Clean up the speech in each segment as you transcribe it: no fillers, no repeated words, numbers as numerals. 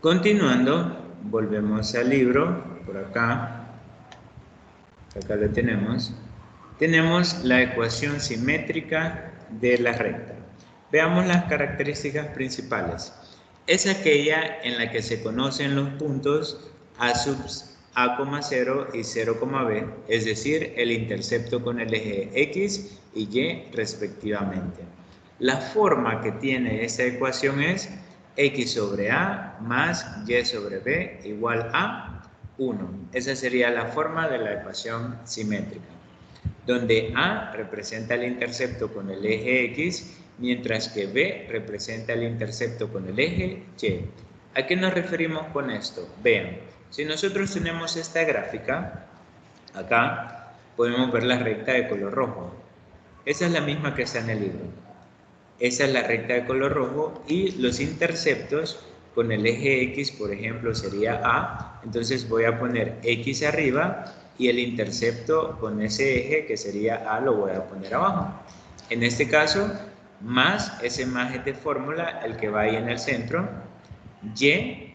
Continuando, volvemos al libro, por acá lo tenemos. Tenemos la ecuación simétrica de la recta. Veamos las características principales. Es aquella en la que se conocen los puntos a sub a, 0 y 0, b, es decir, el intercepto con el eje X y Y respectivamente. La forma que tiene esta ecuación es X sobre A más Y sobre B igual a 1. Esa sería la forma de la ecuación simétrica, donde A representa el intercepto con el eje X, mientras que B representa el intercepto con el eje Y. ¿A qué nos referimos con esto? Vean, si nosotros tenemos esta gráfica, acá podemos ver la recta de color rojo. Esa es la misma que está en el libro. Esa es la recta de color rojo y los interceptos con el eje X, por ejemplo, sería A. Entonces voy a poner X arriba y el intercepto con ese eje, que sería A, lo voy a poner abajo. En este caso, más ese margen de fórmula, el que va ahí en el centro, Y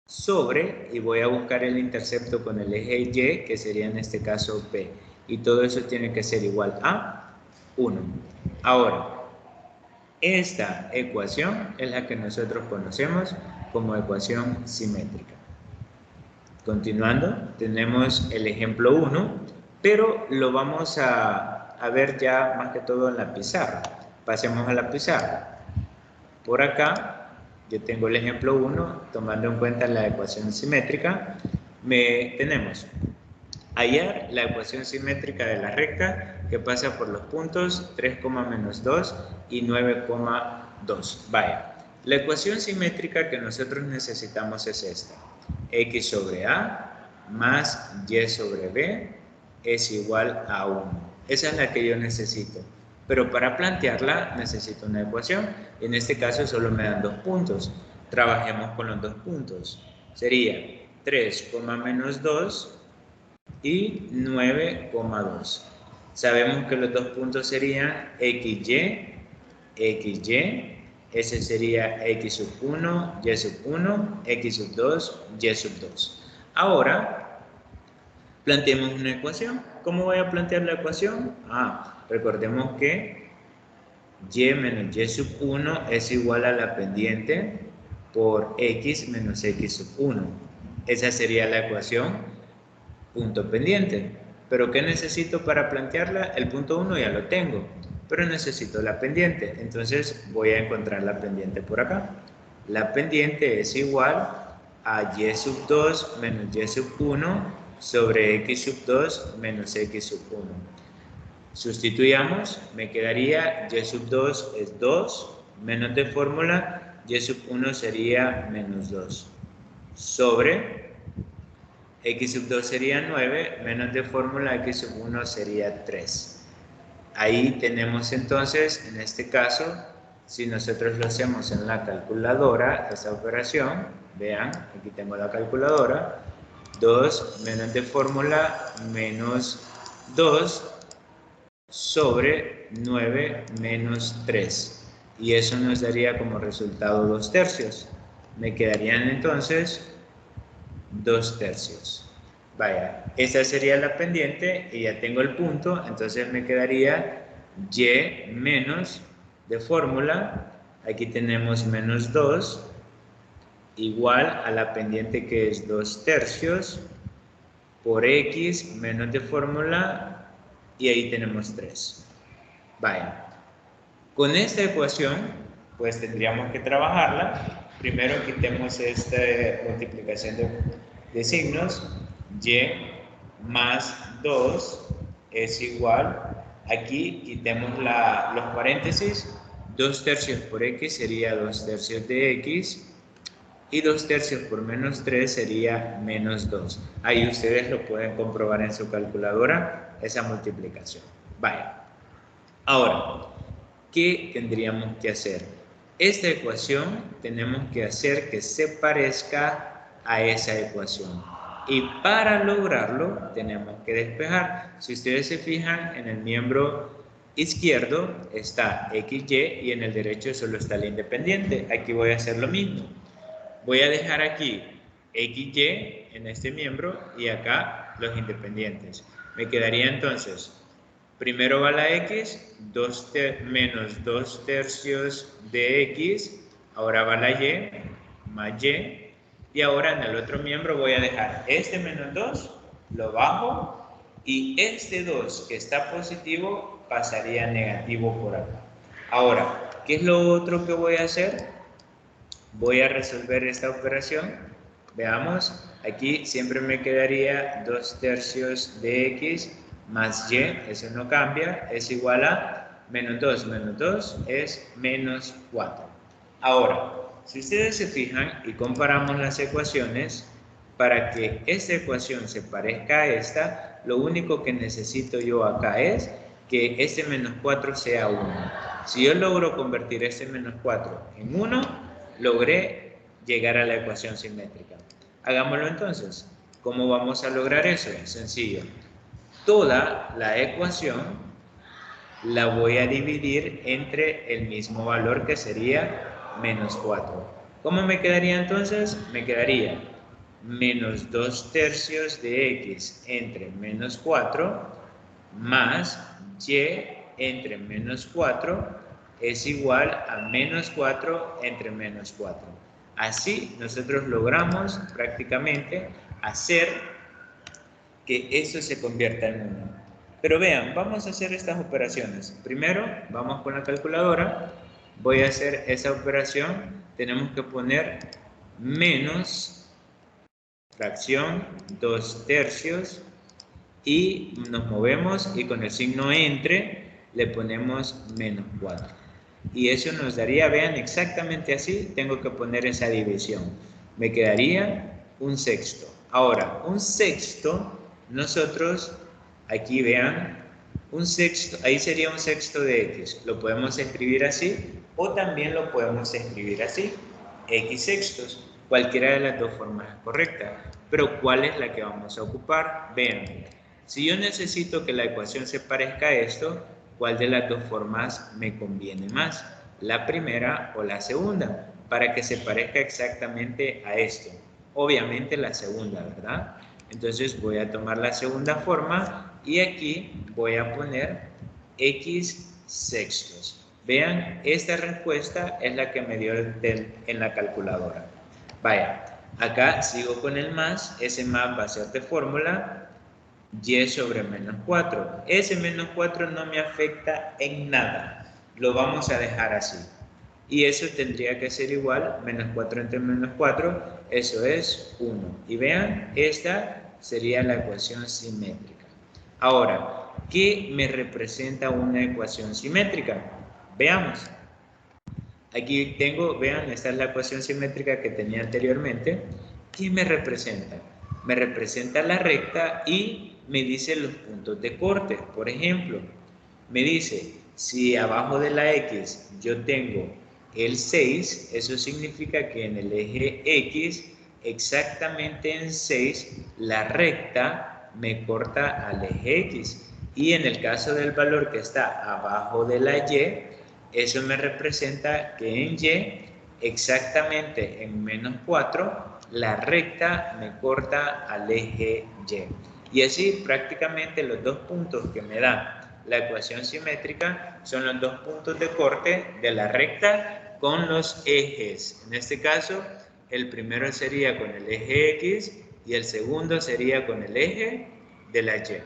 sobre, y voy a buscar el intercepto con el eje Y, que sería en este caso B. Y todo eso tiene que ser igual a 1. Ahora, esta ecuación es la que nosotros conocemos como ecuación simétrica. Continuando, tenemos el ejemplo 1, pero lo vamos a ver ya más que todo en la pizarra. Pasemos a la pizarra. Por acá, yo tengo el ejemplo 1, tomando en cuenta la ecuación simétrica. Tenemos hallar la ecuación simétrica de la recta que pasa por los puntos 3, menos 2 y 9,2. Vaya, la ecuación simétrica que nosotros necesitamos es esta. X sobre A más Y sobre B es igual a 1. Esa es la que yo necesito. Pero para plantearla necesito una ecuación. En este caso solo me dan 2 puntos. Trabajemos con los 2 puntos. Sería 3, menos 2 y 9,2. Sabemos que los 2 puntos serían XY, XY, ese sería X sub 1, Y sub 1, X sub 2, Y sub 2. Ahora, planteemos una ecuación. ¿Cómo voy a plantear la ecuación? Recordemos que Y menos Y sub 1 es igual a la pendiente por X menos X sub 1. Esa sería la ecuación punto pendiente. ¿Pero qué necesito para plantearla? El punto 1 ya lo tengo, pero necesito la pendiente. Entonces voy a encontrar la pendiente por acá. La pendiente es igual a Y sub 2 menos Y sub 1 sobre X sub 2 menos X sub 1. Sustituyamos, me quedaría Y sub 2 es 2, menos de fórmula, Y sub 1 sería menos 2, sobre X sub 2 sería 9, menos de fórmula X sub 1 sería 3. Ahí tenemos entonces, en este caso, si nosotros lo hacemos en la calculadora, esa operación, vean, aquí tengo la calculadora, 2 menos de fórmula menos 2 sobre 9 menos 3. Y eso nos daría como resultado 2 tercios. Me quedarían entonces 2 tercios. Vaya, esa sería la pendiente y ya tengo el punto, entonces me quedaría Y menos de fórmula, aquí tenemos menos 2, igual a la pendiente que es 2 tercios, por X menos de fórmula, y ahí tenemos 3. Vaya, con esta ecuación, pues tendríamos que trabajarla. Primero quitemos esta multiplicación de signos. Y más 2 es igual, aquí quitemos los paréntesis, 2 tercios por X sería 2 tercios de X, y 2 tercios por menos 3 sería menos 2. Ahí ustedes lo pueden comprobar en su calculadora, esa multiplicación. Vaya. Ahora, ¿qué tendríamos que hacer? Esta ecuación tenemos que hacer que se parezca a esa ecuación. Y para lograrlo tenemos que despejar. Si ustedes se fijan, en el miembro izquierdo está XY y en el derecho solo está el independiente. Aquí voy a hacer lo mismo. Voy a dejar aquí XY en este miembro y acá los independientes. Me quedaría entonces, primero va la X, menos 2 tercios de X, ahora va la Y, más Y, y ahora en el otro miembro voy a dejar este menos 2, lo bajo, y este 2 que está positivo pasaría negativo por acá. Ahora, ¿qué es lo otro que voy a hacer? Voy a resolver esta operación. Veamos, aquí siempre me quedaría 2 tercios de X más Y, eso no cambia, es igual a menos 2 es menos 4. Ahora, si ustedes se fijan y comparamos las ecuaciones, para que esta ecuación se parezca a esta, lo único que necesito yo acá es que este menos 4 sea 1. Si yo logro convertir este menos 4 en 1, logré llegar a la ecuación simétrica. Hagámoslo entonces. ¿Cómo vamos a lograr eso? Sencillo. Toda la ecuación la voy a dividir entre el mismo valor que sería menos 4. ¿Cómo me quedaría entonces? Me quedaría menos 2 tercios de X entre menos 4 más Y entre menos 4 es igual a menos 4 entre menos 4. Así nosotros logramos prácticamente hacer que eso se convierta en 1. Pero vean, vamos a hacer estas operaciones. Primero, vamos con la calculadora. Voy a hacer esa operación. Tenemos que poner menos fracción 2 tercios y nos movemos y con el signo entre le ponemos menos 4. Y eso nos daría, vean, exactamente así, tengo que poner esa división. Me quedaría un sexto. Ahora, un sexto, nosotros, aquí vean, un sexto, ahí sería un sexto de X. Lo podemos escribir así o también lo podemos escribir así, X sextos. Cualquiera de las dos formas es correcta. Pero ¿cuál es la que vamos a ocupar? Vean, si yo necesito que la ecuación se parezca a esto, ¿cuál de las dos formas me conviene más? ¿La primera o la segunda? Para que se parezca exactamente a esto. Obviamente la segunda, ¿verdad? Entonces voy a tomar la segunda forma y aquí voy a poner X sextos. Vean, esta respuesta es la que me dio en la calculadora. Vaya, acá sigo con el más, ese más va a ser de fórmula, Y sobre menos 4. Ese menos 4 no me afecta en nada. Lo vamos a dejar así. Y eso tendría que ser igual, menos 4 entre menos 4, eso es 1. Y vean, esta sería la ecuación simétrica. Ahora, ¿qué me representa una ecuación simétrica? Veamos. Aquí tengo, vean, esta es la ecuación simétrica que tenía anteriormente. ¿Qué me representa? Me representa la recta y me dice los puntos de corte. Por ejemplo, me dice, si abajo de la X yo tengo el 6, eso significa que en el eje X, exactamente en 6, la recta me corta al eje X. Y en el caso del valor que está abajo de la Y, eso me representa que en Y, exactamente en menos 4, la recta me corta al eje Y. Y así prácticamente los dos puntos que me da la ecuación simétrica son los dos puntos de corte de la recta con los ejes. En este caso, el primero sería con el eje X y el segundo sería con el eje de la Y.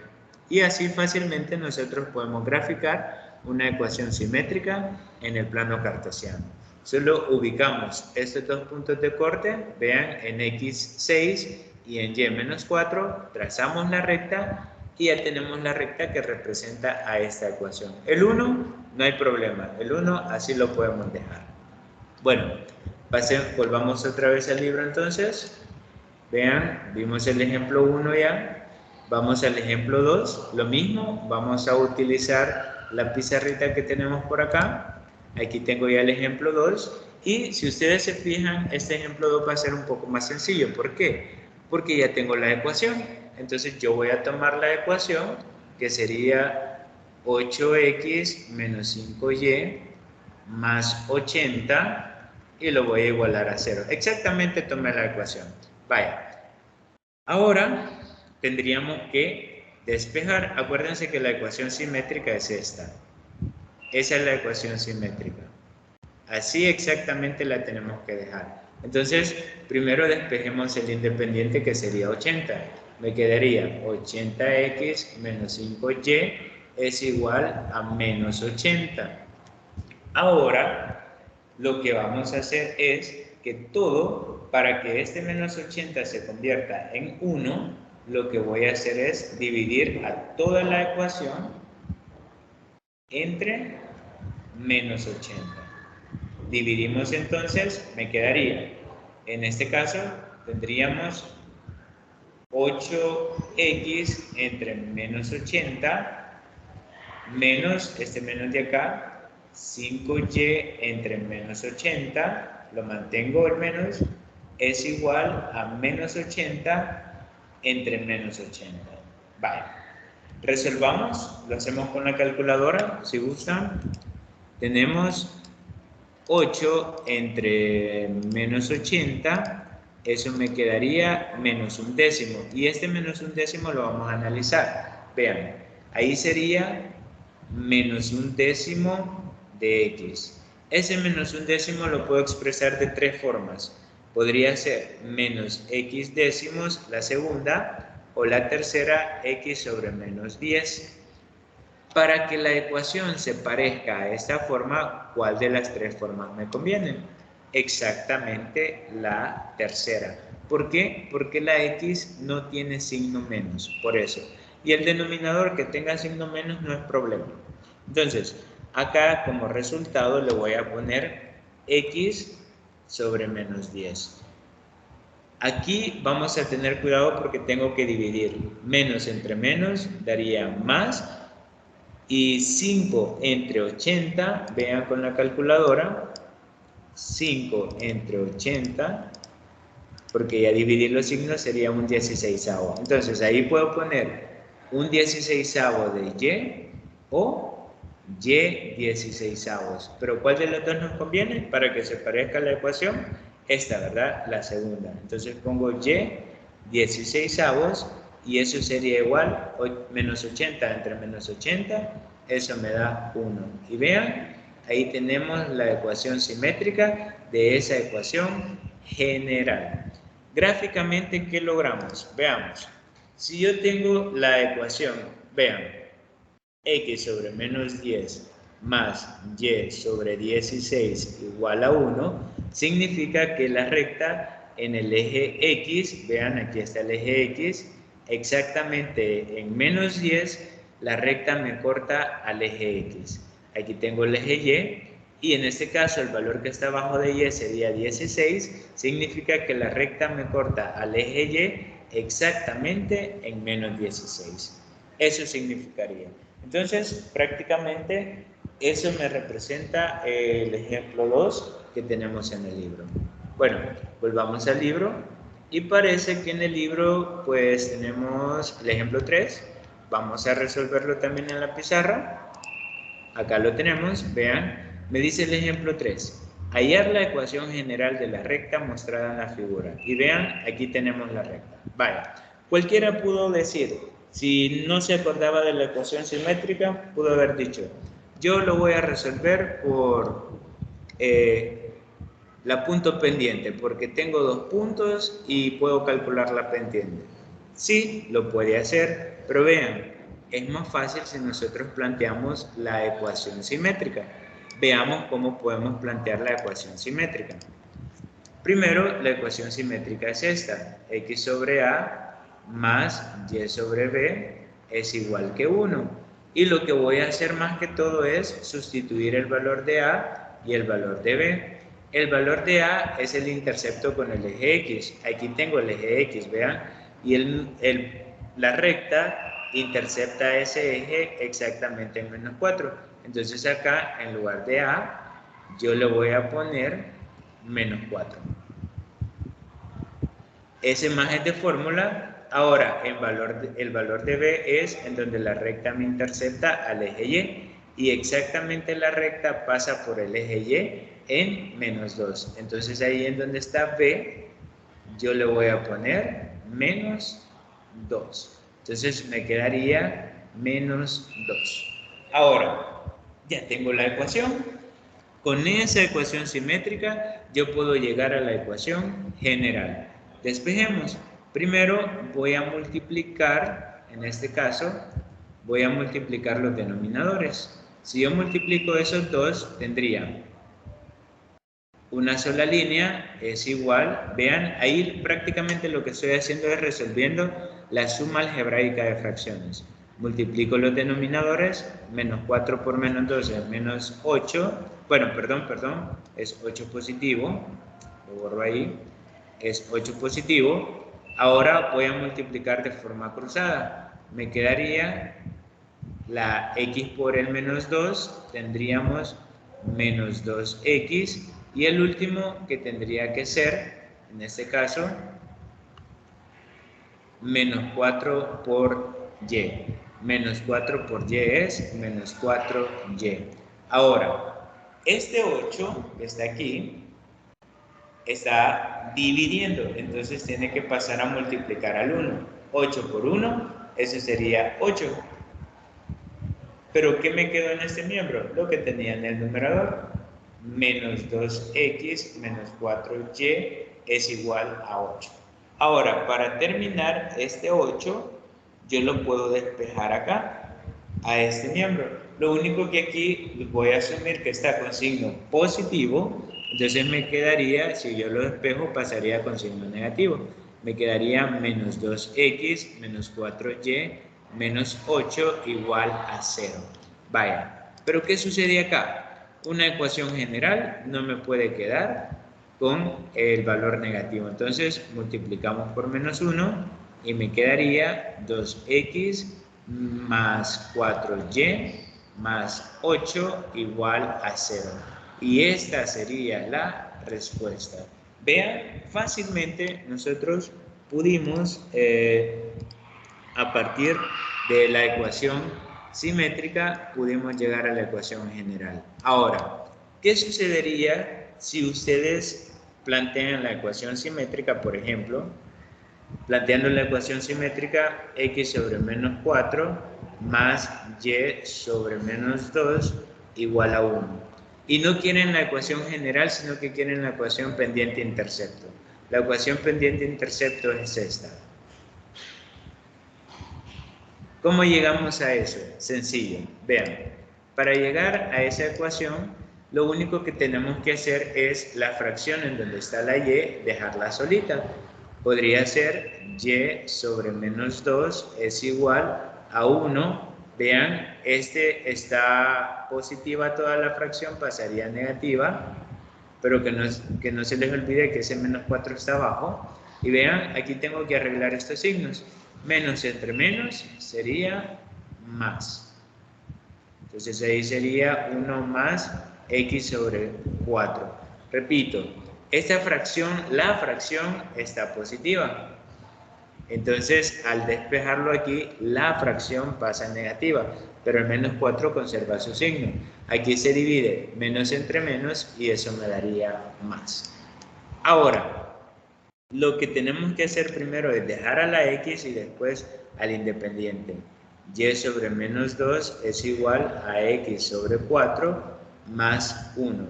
Y así fácilmente nosotros podemos graficar una ecuación simétrica en el plano cartesiano. Solo ubicamos estos dos puntos de corte, vean, en X6 y en Y-4, trazamos la recta y ya tenemos la recta que representa a esta ecuación. El 1, no hay problema, el 1 así lo podemos dejar. Bueno, volvamos otra vez al libro entonces. Vean, vimos el ejemplo 1 ya. Vamos al ejemplo 2, lo mismo, vamos a utilizar la pizarrita que tenemos por acá. Aquí tengo ya el ejemplo 2 y si ustedes se fijan, este ejemplo 2 va a ser un poco más sencillo. ¿Por qué? Porque ya tengo la ecuación. Entonces yo voy a tomar la ecuación que sería 8x menos 5y más 80 y lo voy a igualar a 0. Exactamente tomé la ecuación. Vaya. Ahora tendríamos que despejar. Acuérdense que la ecuación simétrica es esta. Esa es la ecuación simétrica. Así exactamente la tenemos que dejar. Entonces, primero despejemos el independiente, que sería 80. Me quedaría 80x menos 5y es igual a menos 80. Ahora, lo que vamos a hacer es que todo, para que este menos 80 se convierta en 1, lo que voy a hacer es dividir a toda la ecuación entre menos 80. Dividimos entonces, me quedaría, en este caso, tendríamos 8x entre menos 80 menos, este menos de acá, 5y entre menos 80, lo mantengo el menos, es igual a menos 80 entre menos 80. Vale. Resolvamos, lo hacemos con la calculadora, si gustan. Tenemos 8 entre menos 80, eso me quedaría menos un décimo. Y este menos un décimo lo vamos a analizar. Vean, ahí sería menos un décimo de x. Ese menos un décimo lo puedo expresar de tres formas. Podría ser menos x décimos, la segunda, o la tercera, x sobre menos 10. Para que la ecuación se parezca a esta forma, ¿cuál de las tres formas me conviene? Exactamente la tercera. ¿Por qué? Porque la x no tiene signo menos, por eso. Y el denominador que tenga signo menos no es problema. Entonces, acá como resultado le voy a poner x sobre menos 10. Aquí vamos a tener cuidado porque tengo que dividir. Menos entre menos daría más. Y 5 entre 80, vean con la calculadora, 5 entre 80, porque ya dividir los signos sería un 16avo. Entonces ahí puedo poner un 16avo de y o y 16avos. Pero ¿cuál de los dos nos conviene para que se parezca la ecuación? Esta, ¿verdad? La segunda. Entonces pongo y 16avos y eso sería igual menos 80 entre menos 80, eso me da 1. Y vean, ahí tenemos la ecuación simétrica de esa ecuación general. Gráficamente, ¿qué logramos? Veamos. Si yo tengo la ecuación, vean, x sobre menos 10 más y sobre 16 igual a 1, significa que la recta en el eje X, vean aquí está el eje X, exactamente en menos 10, la recta me corta al eje X. Aquí tengo el eje Y, y en este caso el valor que está abajo de Y sería 16, significa que la recta me corta al eje Y exactamente en menos 16. Eso significaría. Entonces, prácticamente, eso me representa el ejemplo 2 que tenemos en el libro. Bueno, volvamos al libro. Y parece que en el libro, pues, tenemos el ejemplo 3. Vamos a resolverlo también en la pizarra. Acá lo tenemos, vean. Me dice el ejemplo 3. Hallar la ecuación general de la recta mostrada en la figura. Y vean, aquí tenemos la recta. Vaya, cualquiera pudo decir, si no se acordaba de la ecuación simétrica, pudo haber dicho, yo lo voy a resolver por la punto pendiente, porque tengo dos puntos y puedo calcular la pendiente. Sí, lo puede hacer, pero vean, es más fácil si nosotros planteamos la ecuación simétrica. Veamos cómo podemos plantear la ecuación simétrica. Primero, la ecuación simétrica es esta, x sobre a más y sobre b es igual que 1. Y lo que voy a hacer más que todo es sustituir el valor de a y el valor de b. El valor de a es el intercepto con el eje x. Aquí tengo el eje x, vean. Y la recta intercepta ese eje exactamente en menos 4. Entonces acá, en lugar de a, yo le voy a poner menos 4. Ese más es de fórmula. Ahora, el valor de b es en donde la recta me intercepta al eje y. Y exactamente la recta pasa por el eje y en menos 2. Entonces ahí en donde está B, yo le voy a poner menos 2. Entonces me quedaría menos 2. Ahora, ya tengo la ecuación. Con esa ecuación simétrica yo puedo llegar a la ecuación general. Despejemos. Primero voy a multiplicar, en este caso, voy a multiplicar los denominadores. Si yo multiplico esos dos, tendría una sola línea es igual, vean, ahí prácticamente lo que estoy haciendo es resolviendo la suma algebraica de fracciones. Multiplico los denominadores, menos 4 por menos 2 es menos 8, bueno, perdón, es 8 positivo, lo borro ahí, es 8 positivo. Ahora voy a multiplicar de forma cruzada, me quedaría la x por el menos 2, tendríamos menos 2x, y el último que tendría que ser, en este caso, menos 4 por y. Menos 4 por y es menos 4y. Ahora, este 8 que está aquí, está dividiendo, entonces tiene que pasar a multiplicar al 1. 8 por 1, eso sería 8. ¿Pero qué me quedó en este miembro? Lo que tenía en el numerador. Menos 2x menos 4y es igual a 8. Ahora, para terminar este 8, yo lo puedo despejar acá, a este miembro. Lo único que aquí voy a asumir que está con signo positivo, entonces me quedaría, si yo lo despejo, pasaría con signo negativo. Me quedaría menos 2x menos 4y menos 8 igual a 0. Vaya, pero ¿qué sucede acá? Una ecuación general no me puede quedar con el valor negativo. Entonces multiplicamos por menos 1 y me quedaría 2x más 4y más 8 igual a 0. Y esta sería la respuesta. Vean, fácilmente nosotros pudimos, a partir de la ecuación simétrica, pudimos llegar a la ecuación general. Ahora, ¿qué sucedería si ustedes plantean la ecuación simétrica, por ejemplo, planteando la ecuación simétrica x sobre menos 4 más y sobre menos 2 igual a 1? Y no quieren la ecuación general, sino que quieren la ecuación pendiente-intercepto. La ecuación pendiente-intercepto es esta. ¿Cómo llegamos a eso? Sencillo. Vean, para llegar a esa ecuación, lo único que tenemos que hacer es la fracción en donde está la y, dejarla solita. Podría ser y sobre menos 2 es igual a 1. Vean, este está positiva toda la fracción, pasaría a negativa, pero que no se les olvide que ese menos 4 está abajo. Y vean, aquí tengo que arreglar estos signos. Menos entre menos sería más. Entonces ahí sería 1 más x sobre 4. Repito, esta fracción, la fracción está positiva. Entonces al despejarlo aquí, la fracción pasa a negativa, pero el menos 4 conserva su signo. Aquí se divide menos entre menos y eso me daría más. Ahora, lo que tenemos que hacer primero es dejar a la x y después al independiente. Y sobre menos 2 es igual a x sobre 4 más 1.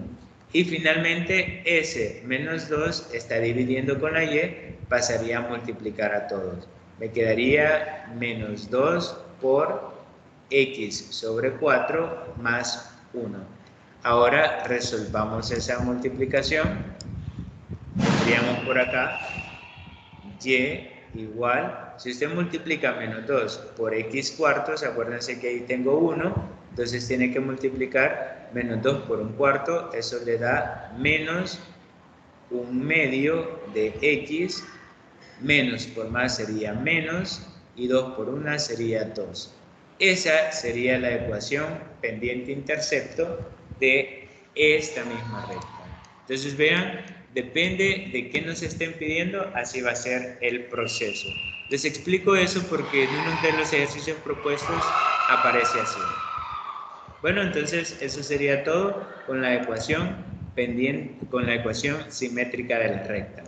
Y finalmente ese menos 2 está dividiendo con la y, pasaría a multiplicar a todos. Me quedaría menos 2 por x sobre 4 más 1. Ahora resolvamos esa multiplicación. Tendríamos por acá y igual, si usted multiplica menos 2 por x cuartos, acuérdense que ahí tengo 1, entonces tiene que multiplicar menos 2 por un cuarto, eso le da menos 1/2 de x, menos por más sería menos, y 2 por 1 sería 2. Esa sería la ecuación pendiente-intercepto de esta misma recta. Entonces vean, depende de qué nos estén pidiendo, así va a ser el proceso. Les explico eso porque en uno de los ejercicios propuestos aparece así. Bueno, entonces eso sería todo con la ecuación pendiente con la ecuación simétrica de la recta.